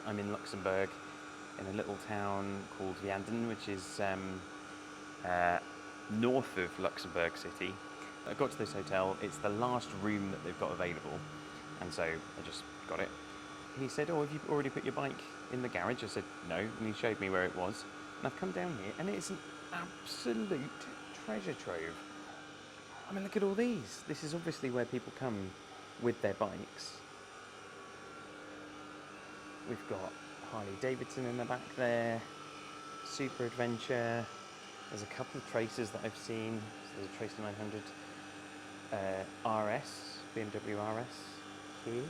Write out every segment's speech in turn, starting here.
I'm in Luxembourg, in a little town called Vianden, which is north of Luxembourg City. I got to this hotel, it's the last room that they've got available, and so I just got it. He said, "Oh, have you already put your bike in the garage?" I said, "No," and he showed me where it was. And I've come down here, and it's an absolute treasure trove. I mean, look at all these. This is obviously where people come with their bikes. We've got Harley Davidson in the back there, Super Adventure. There's a couple of Tracers that I've seen. So there's a Tracer 900 RS, BMW RS here.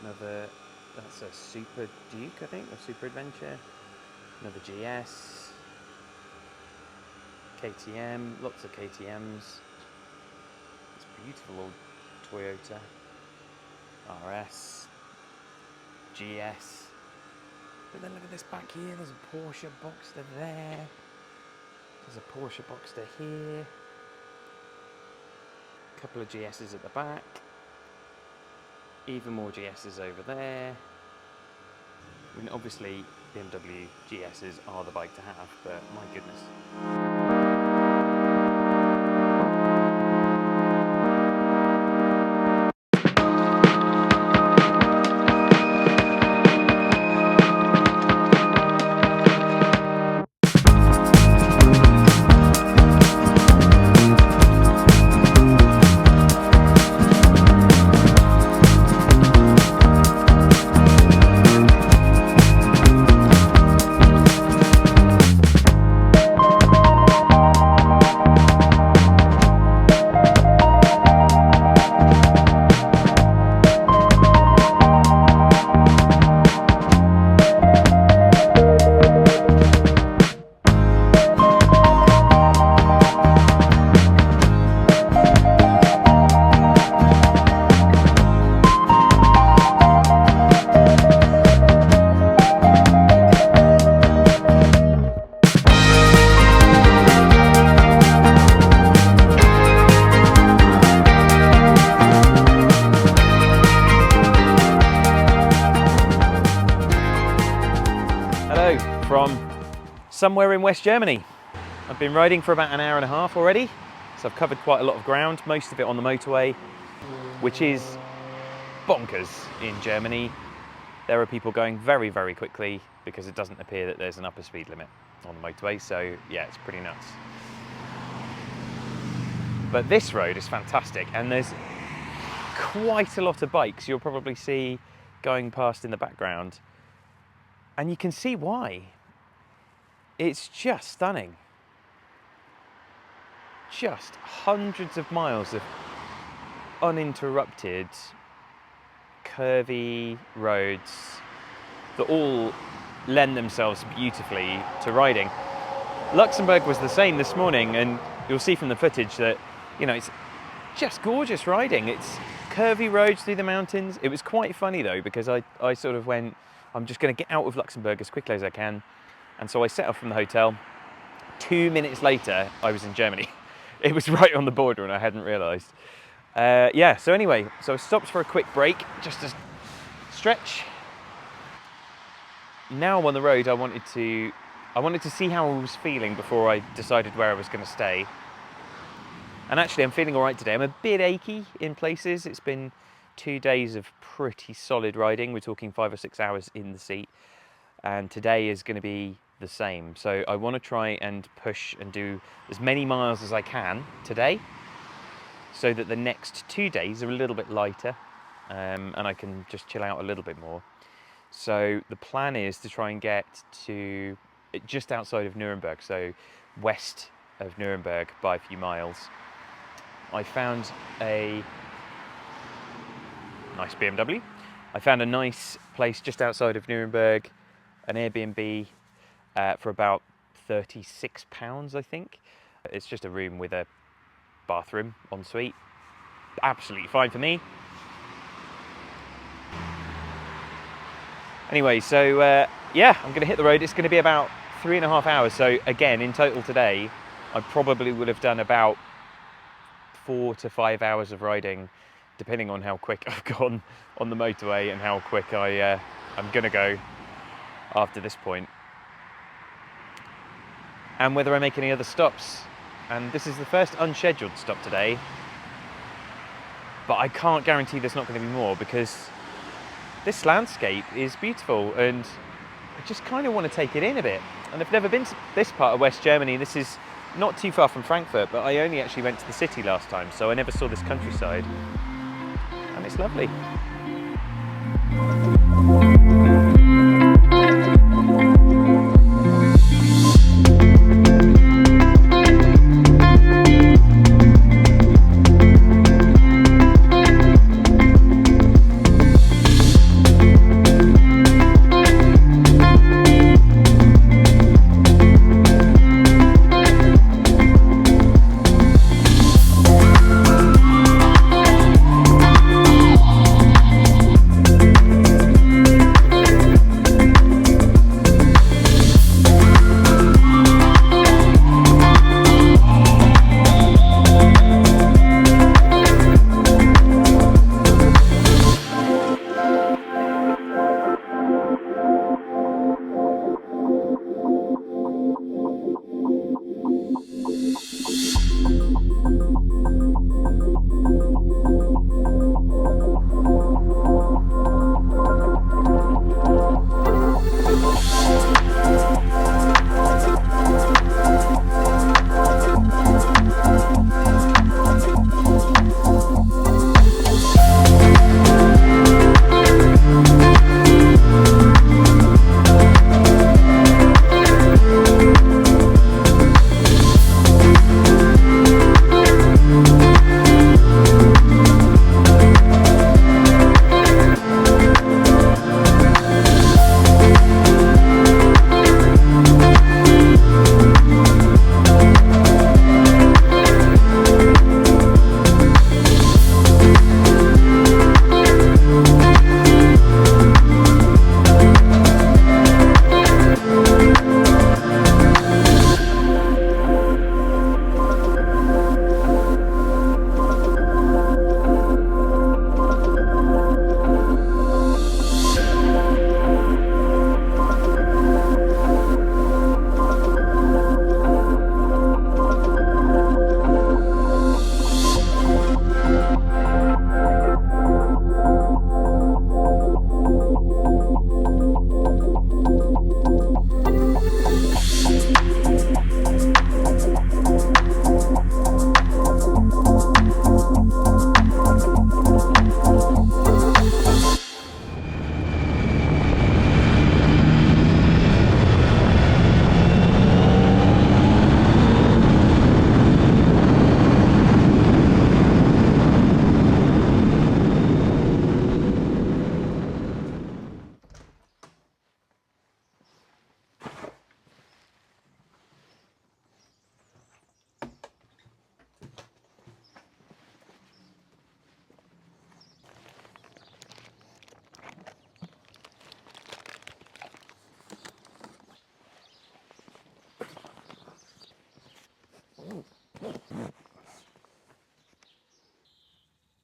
Another, that's a Super Duke, I think, or Super Adventure. Another GS. KTM, lots of KTMs. This beautiful old Toyota RS, GS. But then look at this back here, there's a Porsche Boxster there. There's a Porsche Boxster here. A couple of GS's at the back. Even more GS's over there. I mean, obviously BMW GS's are the bike to have, but my goodness. From somewhere in West Germany. I've been riding for about an hour and a half already, so I've covered quite a lot of ground, most of it on the motorway, which is bonkers in Germany. There are people going very, very quickly because it doesn't appear that there's an upper speed limit on the motorway, so yeah, it's pretty nuts. But this road is fantastic, and there's quite a lot of bikes you'll probably see going past in the background, and you can see why. It's just stunning. Just hundreds of miles of uninterrupted, curvy roads that all lend themselves beautifully to riding. Luxembourg was the same this morning, and you'll see from the footage that, you know, it's just gorgeous riding. It's curvy roads through the mountains. It was quite funny though, because I sort of went, I'm just going to get out of Luxembourg as quickly as I can. And so I set off from the hotel. 2 minutes later, I was in Germany. It was right on the border and I hadn't realised. Yeah, so anyway, so I stopped for a quick break, just to stretch. Now I'm on the road, I wanted to see how I was feeling before I decided where I was going to stay. And actually I'm feeling all right today. I'm a bit achy in places. It's been 2 days of pretty solid riding. We're talking 5 or 6 hours in the seat. And today is going to be the same. So I want to try and push and do as many miles as I can today, so that the next 2 days are a little bit lighter, and I can just chill out a little bit more. So the plan is to try and get to just outside of Nuremberg, so west of Nuremberg by a few miles. I found a nice BMW. I found a nice place just outside of Nuremberg, an Airbnb for about £36, I think. It's just a room with a bathroom ensuite. Absolutely fine for me. Anyway, so yeah, I'm going to hit the road. It's going to be about 3.5 hours. So again, in total today, I probably would have done about 4 to 5 hours of riding depending on how quick I've gone on the motorway and how quick I'm gonna go after this point, and whether I make any other stops. And this is the first unscheduled stop today, but I can't guarantee there's not going to be more, because this landscape is beautiful and I just kind of want to take it in a bit. And I've never been to this part of West Germany. This is not too far from Frankfurt, but I only actually went to the city last time, so I never saw this countryside, and it's lovely.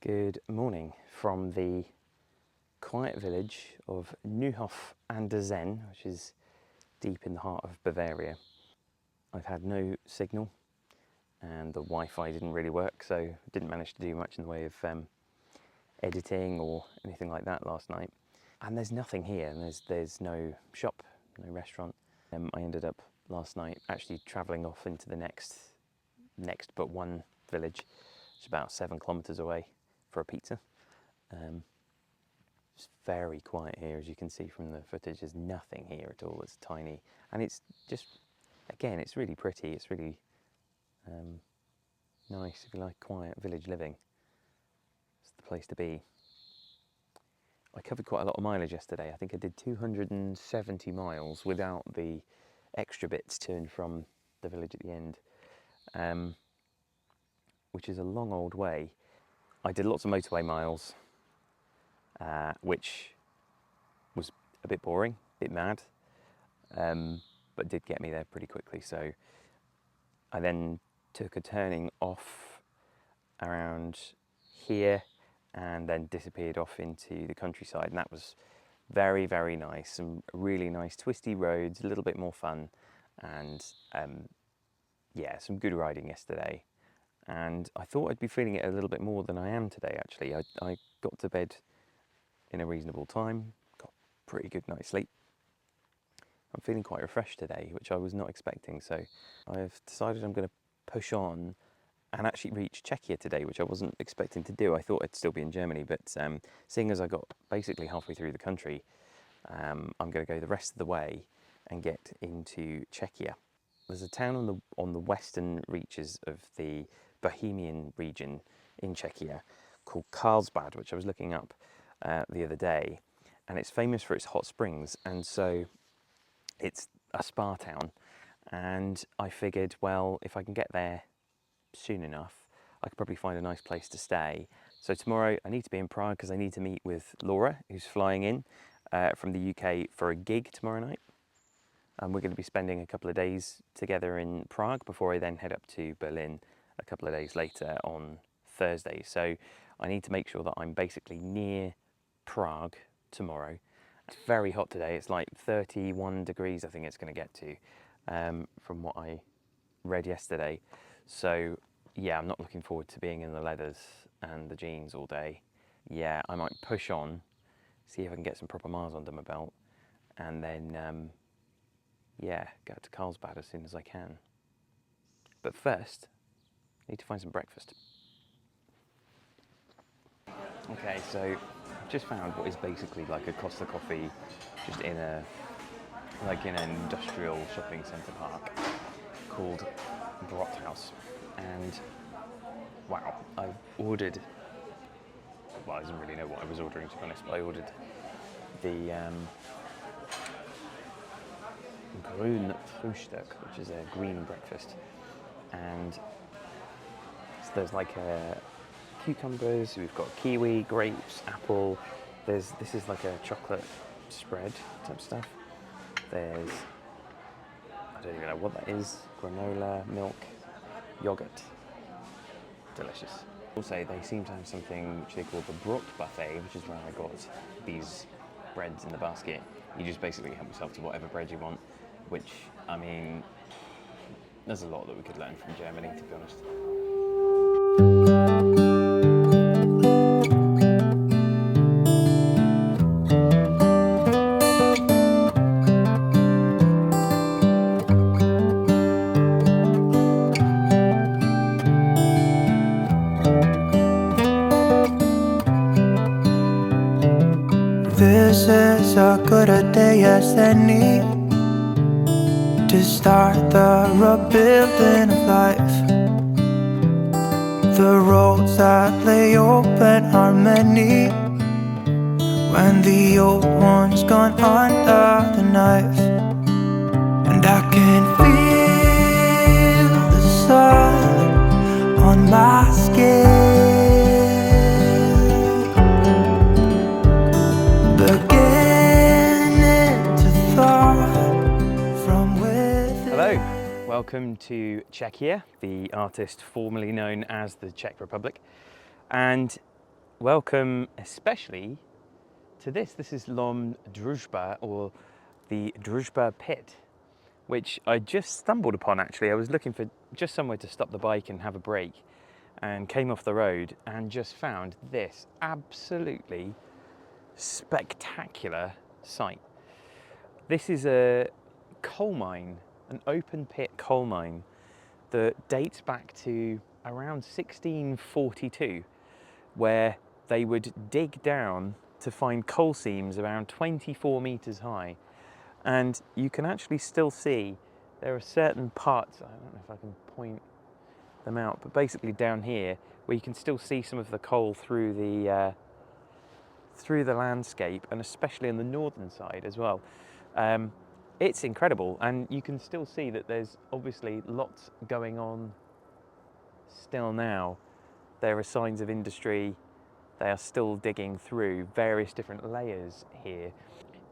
Good morning from the quiet village of Neuhof an der Senn, which is deep in the heart of Bavaria. I've had no signal and the Wi-Fi didn't really work, so didn't manage to do much in the way of editing or anything like that last night. And there's nothing here, and there's no shop, no restaurant. I ended up last night actually travelling off into the next but one village. It's about 7 kilometres away, for a pizza. It's very quiet here, as you can see from the footage. There's nothing here at all. It's tiny, and it's just, again, it's really pretty. It's really nice if you like quiet village living. It's the place to be. I covered quite a lot of mileage yesterday. I think I did 270 miles without the extra bits to and from the village at the end, which is a long old way. I did lots of motorway miles, which was a bit boring, a bit mad, but did get me there pretty quickly. So I then took a turning off around here and then disappeared off into the countryside, and that was very, very nice. Some really nice twisty roads, a little bit more fun, and yeah, some good riding yesterday. And I thought I'd be feeling it a little bit more than I am today, actually. I got to bed in a reasonable time, got a pretty good night's sleep. I'm feeling quite refreshed today, which I was not expecting, so I've decided I'm going to push on and actually reach Czechia today, which I wasn't expecting to do. I thought I'd still be in Germany, but seeing as I got basically halfway through the country, I'm going to go the rest of the way and get into Czechia. There's a town on the western reaches of the Bohemian region in Czechia called Carlsbad, which I was looking up the other day, and it's famous for its hot springs, and so it's a spa town. And I figured, well, if I can get there soon enough, I could probably find a nice place to stay. So tomorrow I need to be in Prague because I need to meet with Laura, who's flying in from the UK for a gig tomorrow night. And we're going to be spending a couple of days together in Prague before I then head up to Berlin a couple of days later on Thursday. So I need to make sure that I'm basically near Prague tomorrow. It's very hot today. It's like 31 degrees, I think it's going to get to, from what I read yesterday. So yeah, I'm not looking forward to being in the leathers and the jeans all day. Yeah, I might push on, see if I can get some proper miles under my belt, and then yeah, get to Carlsbad as soon as I can. But first, I need to find some breakfast. Okay, so I've just found what is basically like a Costa Coffee, just in an industrial shopping centre park called Brothaus. And wow, I've ordered, well, I didn't really know what I was ordering, to be honest, but I ordered the Grün Frühstück, which is a green breakfast. And so there's like cucumbers, we've got kiwi, grapes, apple. This is like a chocolate spread type stuff. There's, I don't even know what that is, granola, milk, yogurt. Delicious. Also, they seem to have something which they call the Brot buffet, which is where I got these breads in the basket. You just basically help yourself to whatever bread you want, which, I mean, there's a lot that we could learn from Germany, to be honest. This is as good a day as any to start the rebuilding of life. The roads that lay open are many when the old one's gone under the knife. And I can feel the sun on my skin, Hello, welcome to Czechia, the artist formerly known as the Czech Republic, and welcome especially to this. This is Lom Družba, or the Družba pit, which I just stumbled upon actually. I was looking for just somewhere to stop the bike and have a break, and came off the road and just found this absolutely spectacular site. This is a coal mine, an open pit coal mine that dates back to around 1642, where they would dig down to find coal seams around 24 meters high. And you can actually still see there are certain parts, I don't know if I can point them out, but basically down here where you can still see some of the coal through the landscape, and especially on the northern side as well. It's incredible, and you can still see that there's obviously lots going on still now. There are signs of industry. They are still digging through various different layers here.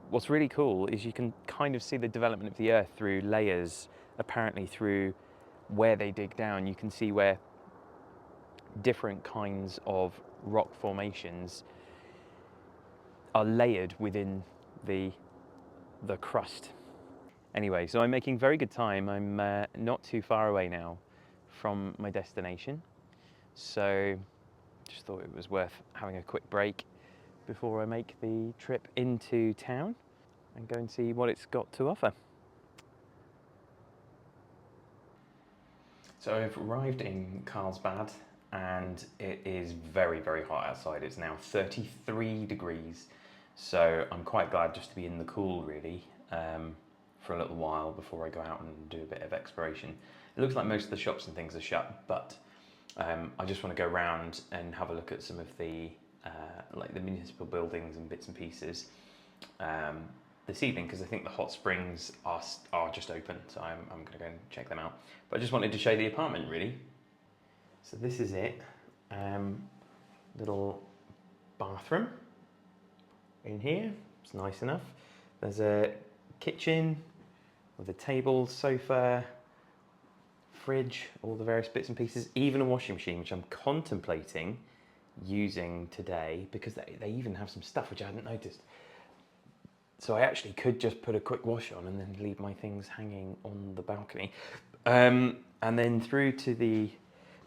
What's really cool is you can kind of see the development of the earth through layers, apparently through where they dig down. You can see where different kinds of rock formations are layered within the crust. Anyway, so I'm making very good time. I'm not too far away now from my destination, so just thought it was worth having a quick break before I make the trip into town and go and see what it's got to offer. So I've arrived in Carlsbad and it is very, very hot outside. It's now 33 degrees. So I'm quite glad just to be in the cool really for a little while before I go out and do a bit of exploration. It looks like most of the shops and things are shut, but I just want to go around and have a look at some of the like the municipal buildings and bits and pieces this evening, because I think the hot springs are just open, so I'm going to go and check them out. But I just wanted to show the apartment really. So this is it, little bathroom in here. It's nice enough. There's a kitchen with a table, sofa, fridge, all the various bits and pieces, even a washing machine, which I'm contemplating using today because they even have some stuff which I hadn't noticed. So I actually could just put a quick wash on and then leave my things hanging on the balcony. And then through to the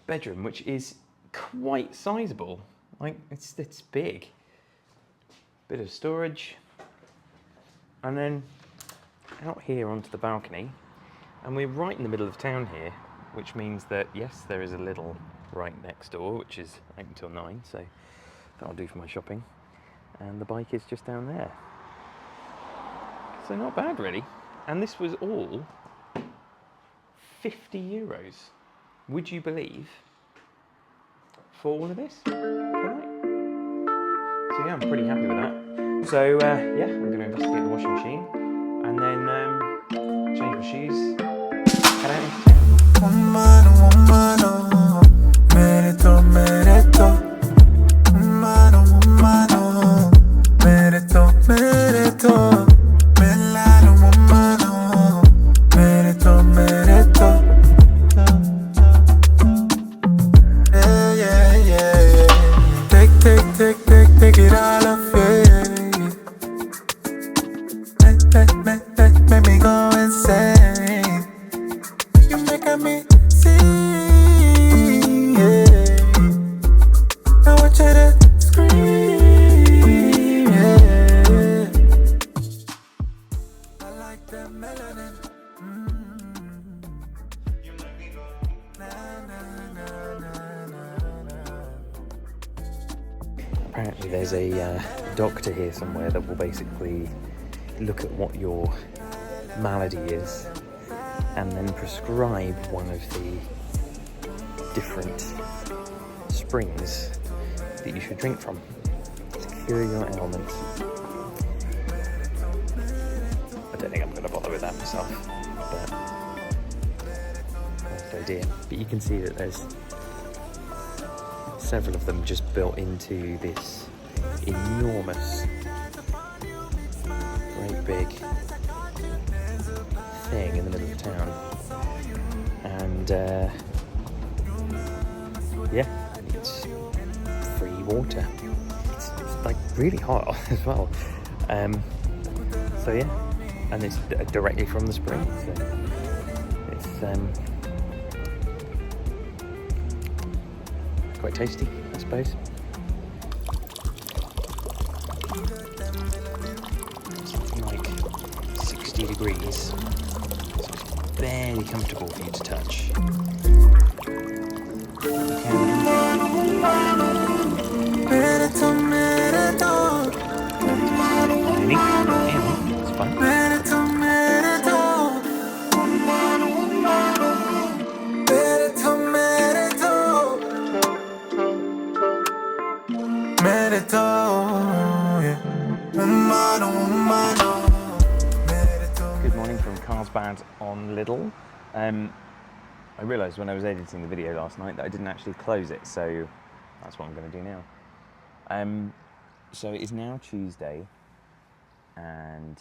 bedroom, which is quite sizable. Like it's big. Bit of storage. And then out here onto the balcony. And we're right in the middle of town here, which means that yes, there is a Lidl right next door, which is open till 9, so that'll do for my shopping. And the bike is just down there. So not bad really. And this was all 50 euros. Would you believe? For all of this? Right. So yeah, I'm pretty happy with that. So yeah, I'm going to investigate the washing machine and then change my shoes, head out into town. Take it all off, yeah. Make me go insane. You making me sing, yeah. I want you to scream, yeah. I like that melanin. You make me go na na na na na. Apparently there's a doctor here somewhere that will basically look at what your malady is and then prescribe one of the different springs that you should drink from to cure your ailments. I don't think I'm going to bother with that myself, but nice idea. But you can see that there's several of them just built into this enormous, great big thing in the middle of town. And yeah, it's free water. It's like really hot as well. So yeah, and it's directly from the spring. So it's quite tasty, I suppose. Something like 60 degrees. So it's barely comfortable for you to touch. It's fine. Good morning from Carlsbad on Lidl. I realised when I was editing the video last night that I didn't actually close it, so that's what I'm going to do now. So it is now Tuesday, and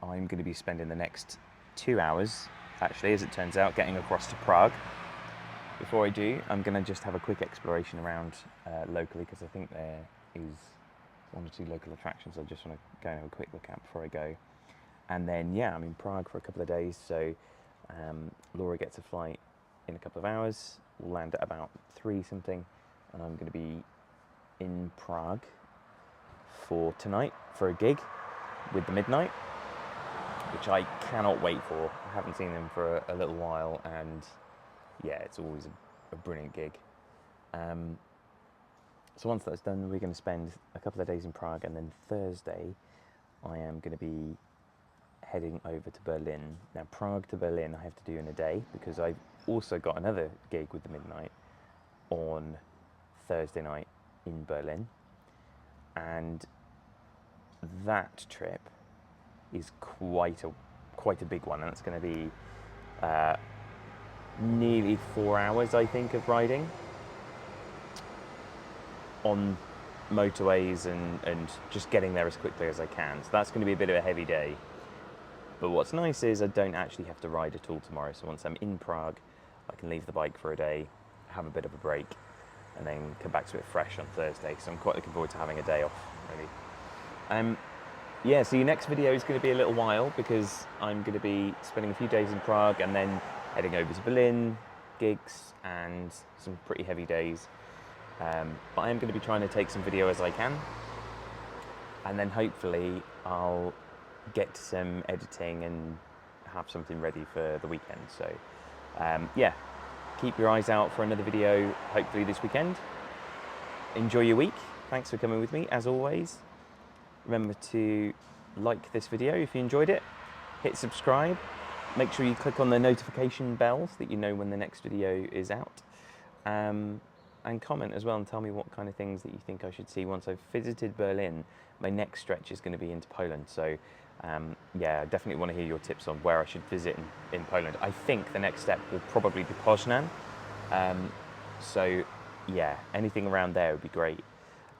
I'm going to be spending the next 2 hours, actually, as it turns out, getting across to Prague. before I do, I'm going to just have a quick exploration around locally, because I think there is 1 or 2 local attractions I just want to go and have a quick look at before I go. And then, yeah, I'm in Prague for a couple of days, so Laura gets a flight in a couple of hours. We'll land at about 3 something, and I'm going to be in Prague for tonight for a gig with the Midnight, which I cannot wait for. I haven't seen them for a little while, and yeah, it's always a brilliant gig. So once that's done, we're going to spend a couple of days in Prague, and then Thursday I am going to be heading over to Berlin. Now, Prague to Berlin I have to do in a day, because I've also got another gig with the Midnight on Thursday night in Berlin, and that trip is quite a big one, and it's going to be nearly 4 hours, I think, of riding on motorways and just getting there as quickly as I can. So that's going to be a bit of a heavy day. But what's nice is I don't actually have to ride at all tomorrow. So once I'm in Prague, I can leave the bike for a day, have a bit of a break, and then come back to it fresh on Thursday. So I'm quite looking forward to having a day off, really. Yeah, so your next video is going to be a little while, because I'm going to be spending a few days in Prague and then heading over to Berlin, gigs, and some pretty heavy days. But I am going to be trying to take some video as I can, and then hopefully I'll get to some editing and have something ready for the weekend. So yeah, keep your eyes out for another video, hopefully this weekend. Enjoy your week. Thanks for coming with me, as always. Remember to like this video if you enjoyed it, hit subscribe, make sure you click on the notification bell so that you know when the next video is out, and comment as well and tell me what kind of things that you think I should see once I've visited Berlin. My next stretch is going to be into Poland, so yeah, I definitely want to hear your tips on where I should visit in Poland. I think the next step will probably be Poznan, so yeah, anything around there would be great.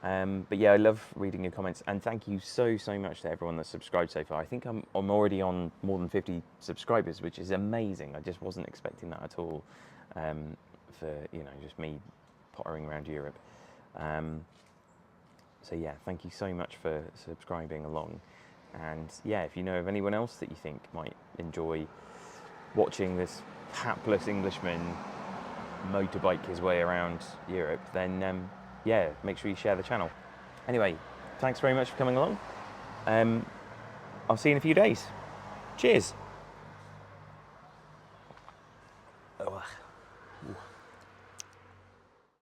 But yeah, I love reading your comments, and thank you so much to everyone that's subscribed so far. I think I'm already on more than 50 subscribers, which is amazing. I just wasn't expecting that at all, for, you know, just me pottering around Europe. So yeah, thank you so much for subscribing along. And yeah, if you know of anyone else that you think might enjoy watching this hapless Englishman motorbike his way around Europe, then yeah, make sure you share the channel. Anyway, thanks very much for coming along. I'll see you in a few days. Cheers.